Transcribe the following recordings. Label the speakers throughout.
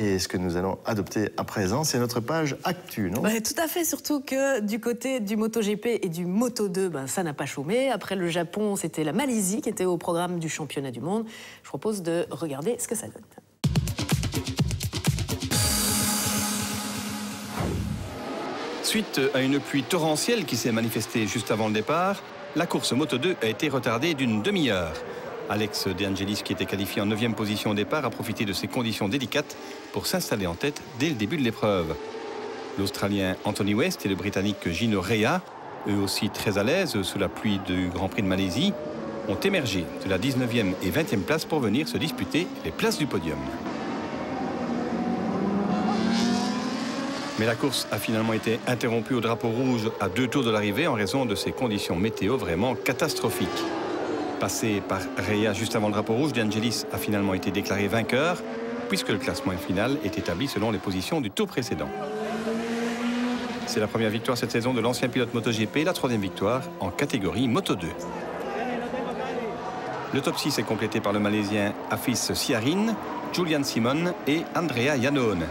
Speaker 1: Et ce que nous allons adopter à présent, c'est notre page Actu, non?
Speaker 2: Tout à fait, surtout que du côté du MotoGP et du Moto2, ça n'a pas chômé. Après le Japon, c'était la Malaisie qui était au programme du championnat du monde. Je propose de regarder ce que ça donne.
Speaker 3: Suite à une pluie torrentielle qui s'est manifestée juste avant le départ, la course Moto2 a été retardée d'une demi-heure. Alex De Angelis, qui était qualifié en 9e position au départ, a profité de ces conditions délicates pour s'installer en tête dès le début de l'épreuve. L'Australien Anthony West et le Britannique Gino Rea, eux aussi très à l'aise sous la pluie du Grand Prix de Malaisie, ont émergé de la 19e et 20e place pour venir se disputer les places du podium. Mais la course a finalement été interrompue au drapeau rouge à 2 tours de l'arrivée en raison de ces conditions météo vraiment catastrophiques. Passé par Rea juste avant le drapeau rouge, De Angelis a finalement été déclaré vainqueur puisque le classement final est établi selon les positions du tour précédent. C'est la première victoire cette saison de l'ancien pilote MotoGP, la 3e victoire en catégorie Moto2. Le top 6 est complété par le Malaisien Afis Siarin, Julian Simon et Andrea Iannone.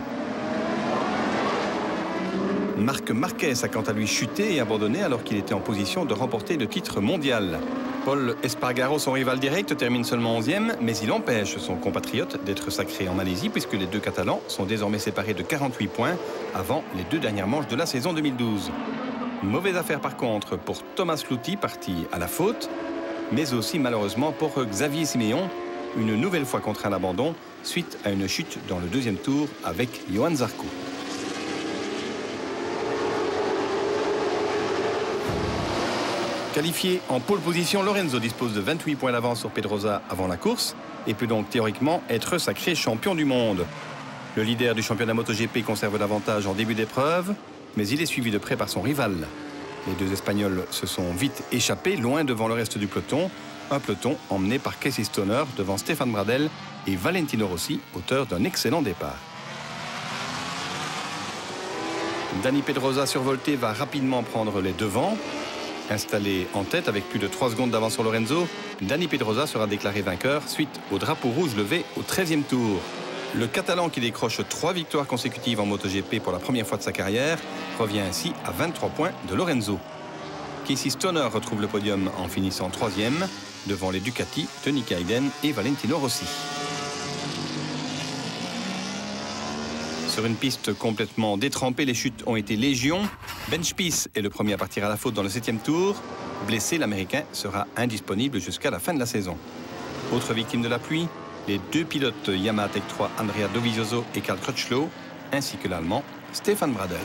Speaker 3: Marc Marquez a quant à lui chuté et abandonné alors qu'il était en position de remporter le titre mondial. Paul Espargaro, son rival direct, termine seulement 11e, mais il empêche son compatriote d'être sacré en Malaisie puisque les deux Catalans sont désormais séparés de 48 points avant les 2 dernières manches de la saison 2012. Mauvaise affaire par contre pour Thomas Luthi, parti à la faute, mais aussi malheureusement pour Xavier Siméon, une nouvelle fois contraint à l'abandon suite à une chute dans le 2e tour avec Johan Zarco. Qualifié en pole position, Lorenzo dispose de 28 points d'avance sur Pedrosa avant la course et peut donc théoriquement être sacré champion du monde. Le leader du championnat MotoGP conserve l'avantage en début d'épreuve, mais il est suivi de près par son rival. Les deux Espagnols se sont vite échappés, loin devant le reste du peloton. Un peloton emmené par Casey Stoner devant Stéphane Bradel et Valentino Rossi, auteur d'un excellent départ. Dani Pedrosa survolté va rapidement prendre les devants. Installé en tête avec plus de 3 secondes d'avance sur Lorenzo, Dani Pedrosa sera déclaré vainqueur suite au drapeau rouge levé au 13e tour. Le Catalan, qui décroche 3 victoires consécutives en MotoGP pour la première fois de sa carrière, revient ainsi à 23 points de Lorenzo. Casey Stoner retrouve le podium en finissant 3e devant les Ducati de Nick Hayden et Valentino Rossi. Sur une piste complètement détrempée, les chutes ont été légion. Ben Spies est le premier à partir à la faute dans le 7e tour. Blessé, l'Américain sera indisponible jusqu'à la fin de la saison. Autre victime de la pluie, les 2 pilotes Yamaha Tech 3, Andrea Dovizioso et Karl Crutchlow, ainsi que l'Allemand Stéphane Bradel.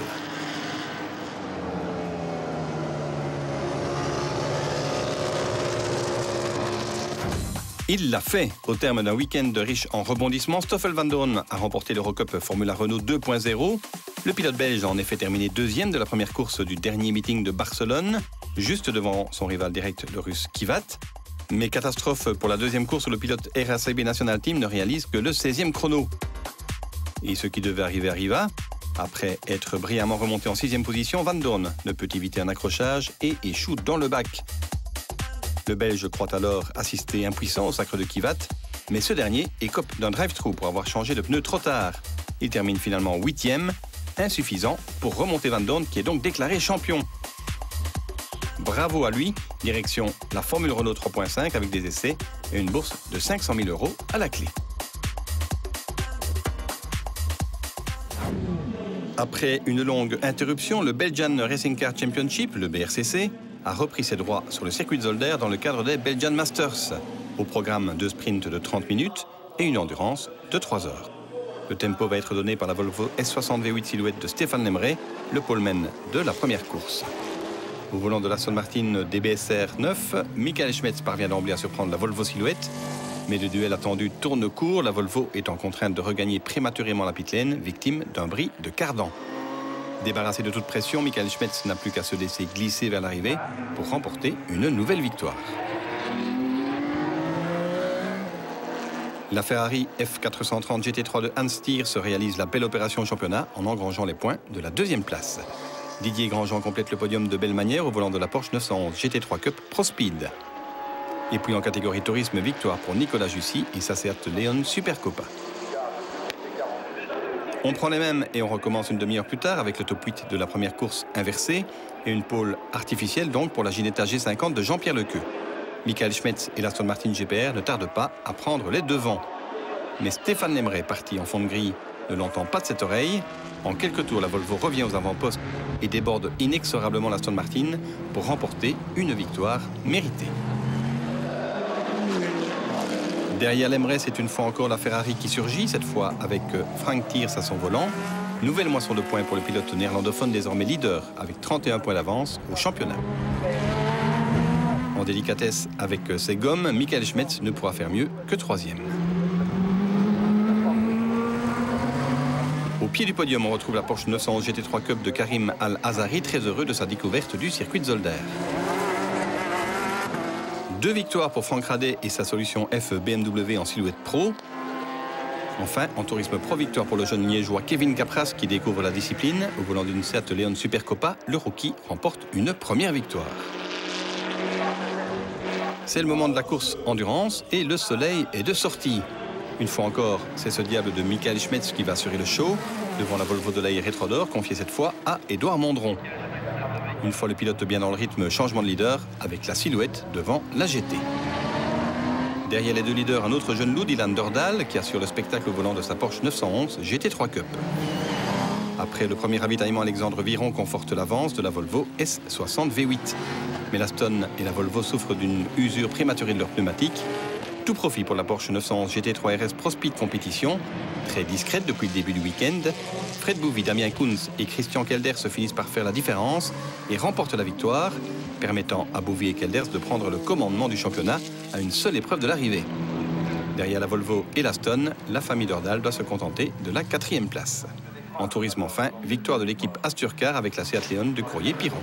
Speaker 3: Il l'a fait. Au terme d'un week-end riche en rebondissements, Stoffel Vandoorne a remporté l'Eurocup Formula Renault 2.0. Le pilote belge a en effet terminé 2e de la première course du dernier meeting de Barcelone, juste devant son rival direct, le Russe Kvyat. Mais catastrophe pour la 2e course où le pilote RACB National Team ne réalise que le 16e chrono. Et ce qui devait arriver arriva. Après être brillamment remonté en 6e position, Vandoorne ne peut éviter un accrochage et échoue dans le bac. Le Belge croit alors assister impuissant au sacre de Kvyat, mais ce dernier écope d'un drive-thru pour avoir changé de pneu trop tard. Il termine finalement 8e, insuffisant pour remonter Vandoorne qui est donc déclaré champion. Bravo à lui, direction la Formule Renault 3.5 avec des essais et une bourse de 500 000 € à la clé. Après une longue interruption, le Belgian Racing Car Championship, le BRCC, a repris ses droits sur le circuit de Zolder dans le cadre des Belgian Masters. Au programme 2 sprints de 30 minutes et une endurance de 3 heures. Le tempo va être donné par la Volvo S60 V8 Silhouette de Stéphane Lemray, le poleman de la première course. Au volant de l'Aston Martin DBSR 9, Michael Schmetz parvient d'emblée à surprendre la Volvo Silhouette. Mais le duel attendu tourne court, la Volvo étant contrainte de regagner prématurément la pit-lane, victime d'un bris de cardan. Débarrassé de toute pression, Michael Schmetz n'a plus qu'à se laisser glisser vers l'arrivée pour remporter une nouvelle victoire. La Ferrari F430 GT3 de Hans Stier se réalise la belle opération au championnat en engrangeant les points de la 2e place. Didier Grandjean complète le podium de belle manière au volant de la Porsche 911 GT3 Cup Pro Speed. Et puis en catégorie tourisme, victoire pour Nicolas Jussy et sa Seat Leon Supercopa. On prend les mêmes et on recommence une demi-heure plus tard avec le top 8 de la première course inversée et une pole artificielle donc pour la Ginetta G50 de Jean-Pierre Lequeux. Michael Schmetz et l'Aston Martin GPR ne tardent pas à prendre les devants. Mais Stéphane Lemray, parti en fond de grille, ne l'entend pas de cette oreille. En quelques tours, la Volvo revient aux avant-postes et déborde inexorablement l'Aston Martin pour remporter une victoire méritée. Derrière Lemray, c'est une fois encore la Ferrari qui surgit, cette fois avec Frank Tiers à son volant. Nouvelle moisson de points pour le pilote néerlandophone, désormais leader, avec 31 points d'avance au championnat. En délicatesse avec ses gommes, Michael Schmetz ne pourra faire mieux que troisième. Au pied du podium, on retrouve la Porsche 911 GT3 Cup de Karim Al-Azari, très heureux de sa découverte du circuit de Zolder. 2 victoires pour Franck Radet et sa solution F BMW en silhouette pro. Enfin, en tourisme pro, victoire pour le jeune liégeois Kevin Capras qui découvre la discipline. Au volant d'une Seat Leon Supercopa, le rookie remporte une première victoire. C'est le moment de la course endurance et le soleil est de sortie. Une fois encore, c'est ce diable de Michael Schmetz qui va assurer le show devant la Volvo de l'Air Rétrodor, confiée cette fois à Édouard Mondron. Une fois le pilote bien dans le rythme, changement de leader avec la silhouette devant la GT. Derrière les 2 leaders, un autre jeune loup, Dylan Dordal, qui assure le spectacle au volant de sa Porsche 911 GT3 Cup. Après le premier ravitaillement, Alexandre Viron conforte l'avance de la Volvo S60 V8. Mais l'Aston et la Volvo souffrent d'une usure prématurée de leurs pneumatiques. Tout profit pour la Porsche 911 GT3 RS Pro Speed Compétition, très discrète depuis le début du week-end. Fred Bouvy, Damien Kounz et Christian Kelders se finissent par faire la différence et remportent la victoire, permettant à Bouvy et Kelders de prendre le commandement du championnat à une seule épreuve de l'arrivée. Derrière la Volvo et l'Aston, la famille Dordal doit se contenter de la 4e place. En tourisme enfin, victoire de l'équipe Asturcar avec la Seat Leon de Courrier-Piron.